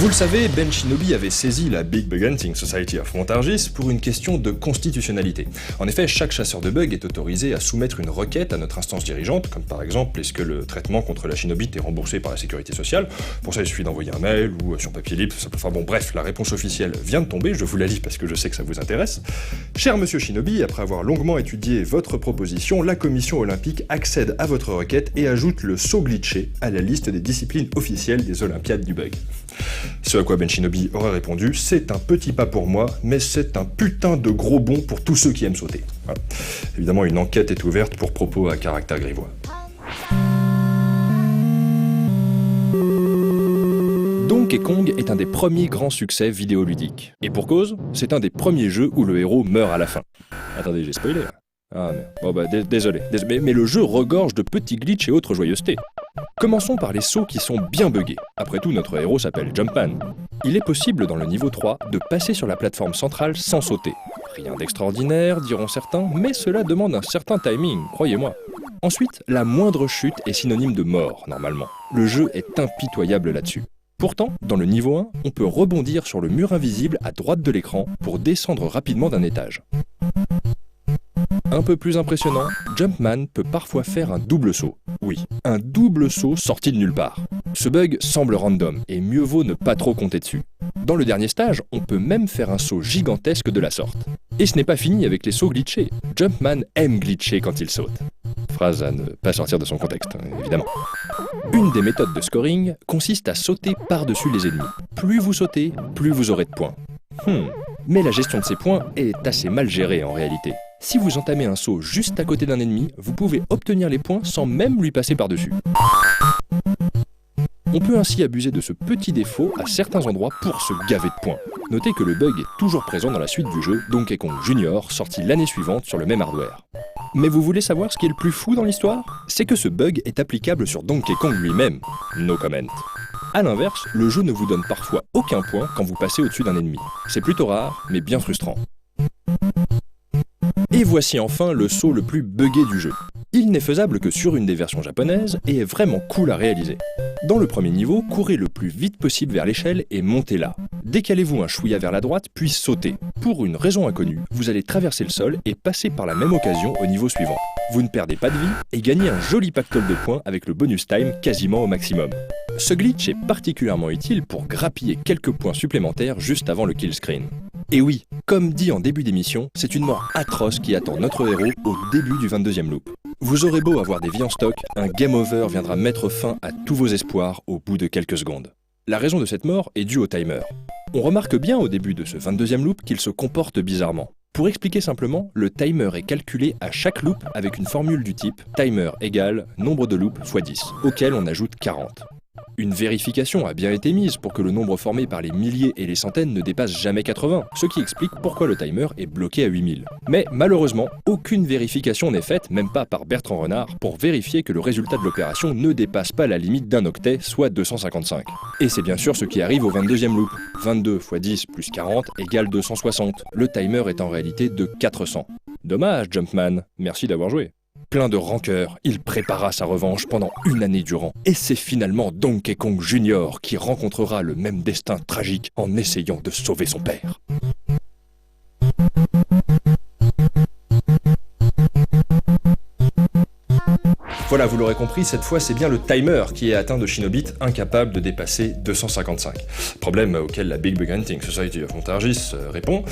Vous le savez, Ben Shinobi avait saisi la Big Bug Hunting Society of Montargis pour une question de constitutionnalité. En effet, chaque chasseur de bugs est autorisé à soumettre une requête à notre instance dirigeante, comme par exemple, est-ce que le traitement contre la Shinobite est remboursé par la sécurité sociale? Pour ça, il suffit d'envoyer un mail ou sur papier libre, enfin bon, bref, la réponse officielle vient de tomber, je vous la lis parce que je sais que ça vous intéresse. Cher monsieur Shinobi, après avoir longuement étudié votre proposition, la commission olympique accède à votre requête et ajoute le saut glitché à la liste des disciplines officielles des Olympiades du bug. Ce à quoi Ben Shinobi aurait répondu, c'est un petit pas pour moi, mais c'est un putain de gros bond pour tous ceux qui aiment sauter. Voilà. Évidemment, une enquête est ouverte pour propos à caractère grivois. Donkey Kong est un des premiers grands succès vidéoludiques. Et pour cause, c'est un des premiers jeux où le héros meurt à la fin. Attendez, j'ai spoilé là. Ah merde. Bon bah désolé. Mais le jeu regorge de petits glitches et autres joyeusetés. Commençons par les sauts qui sont bien buggés. Après tout, notre héros s'appelle Jumpman. Il est possible dans le niveau 3 de passer sur la plateforme centrale sans sauter. Rien d'extraordinaire, diront certains, mais cela demande un certain timing, croyez-moi. Ensuite, la moindre chute est synonyme de mort, normalement. Le jeu est impitoyable là-dessus. Pourtant, dans le niveau 1, on peut rebondir sur le mur invisible à droite de l'écran pour descendre rapidement d'un étage. Un peu plus impressionnant, Jumpman peut parfois faire un double saut. Oui, un double saut sorti de nulle part. Ce bug semble random, et mieux vaut ne pas trop compter dessus. Dans le dernier stage, on peut même faire un saut gigantesque de la sorte. Et ce n'est pas fini avec les sauts glitchés. Jumpman aime glitcher quand il saute. Phrase à ne pas sortir de son contexte, évidemment. Une des méthodes de scoring consiste à sauter par-dessus les ennemis. Plus vous sautez, plus vous aurez de points. Mais la gestion de ces points est assez mal gérée en réalité. Si vous entamez un saut juste à côté d'un ennemi, vous pouvez obtenir les points sans même lui passer par-dessus. On peut ainsi abuser de ce petit défaut à certains endroits pour se gaver de points. Notez que le bug est toujours présent dans la suite du jeu Donkey Kong Jr., sorti l'année suivante sur le même hardware. Mais vous voulez savoir ce qui est le plus fou dans l'histoire? C'est que ce bug est applicable sur Donkey Kong lui-même. No comment. A l'inverse, le jeu ne vous donne parfois aucun point quand vous passez au-dessus d'un ennemi. C'est plutôt rare, mais bien frustrant. Et voici enfin le saut le plus buggé du jeu. Il n'est faisable que sur une des versions japonaises et est vraiment cool à réaliser. Dans le premier niveau, courez le plus vite possible vers l'échelle et montez là. Décalez-vous un chouïa vers la droite, puis sautez. Pour une raison inconnue, vous allez traverser le sol et passer par la même occasion au niveau suivant. Vous ne perdez pas de vie et gagnez un joli pactole de points avec le bonus time quasiment au maximum. Ce glitch est particulièrement utile pour grappiller quelques points supplémentaires juste avant le kill screen. Et oui, comme dit en début d'émission, c'est une mort atroce qui attend notre héros au début du 22e loop. Vous aurez beau avoir des vies en stock, un game over viendra mettre fin à tous vos espoirs au bout de quelques secondes. La raison de cette mort est due au timer. On remarque bien au début de ce 22e loop qu'il se comporte bizarrement. Pour expliquer simplement, le timer est calculé à chaque loop avec une formule du type timer égale nombre de loops x 10, auquel on ajoute 40. Une vérification a bien été mise pour que le nombre formé par les milliers et les centaines ne dépasse jamais 80, ce qui explique pourquoi le timer est bloqué à 8000. Mais malheureusement, aucune vérification n'est faite, même pas par Bertrand Renard, pour vérifier que le résultat de l'opération ne dépasse pas la limite d'un octet, soit 255. Et c'est bien sûr ce qui arrive au 22e loop. 22 x 10 plus 40 égale 260. Le timer est en réalité de 400. Dommage, Jumpman. Merci d'avoir joué. Plein de rancœur, il prépara sa revanche pendant une année durant. Et c'est finalement Donkey Kong Jr. qui rencontrera le même destin tragique en essayant de sauver son père. Voilà, vous l'aurez compris, cette fois c'est bien le timer qui est atteint de Shinobite, incapable de dépasser 255. Problème auquel la Big Bug Hunting Society of Montargis répond.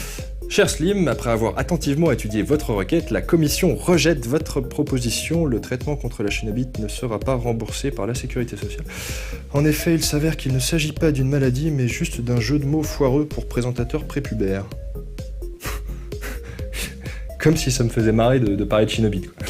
Cher Slim, après avoir attentivement étudié votre requête, la commission rejette votre proposition. Le traitement contre la Shinobite ne sera pas remboursé par la sécurité sociale. En effet, il s'avère qu'il ne s'agit pas d'une maladie, mais juste d'un jeu de mots foireux pour présentateurs prépubères. Comme si ça me faisait marrer de parler de Shinobite, quoi.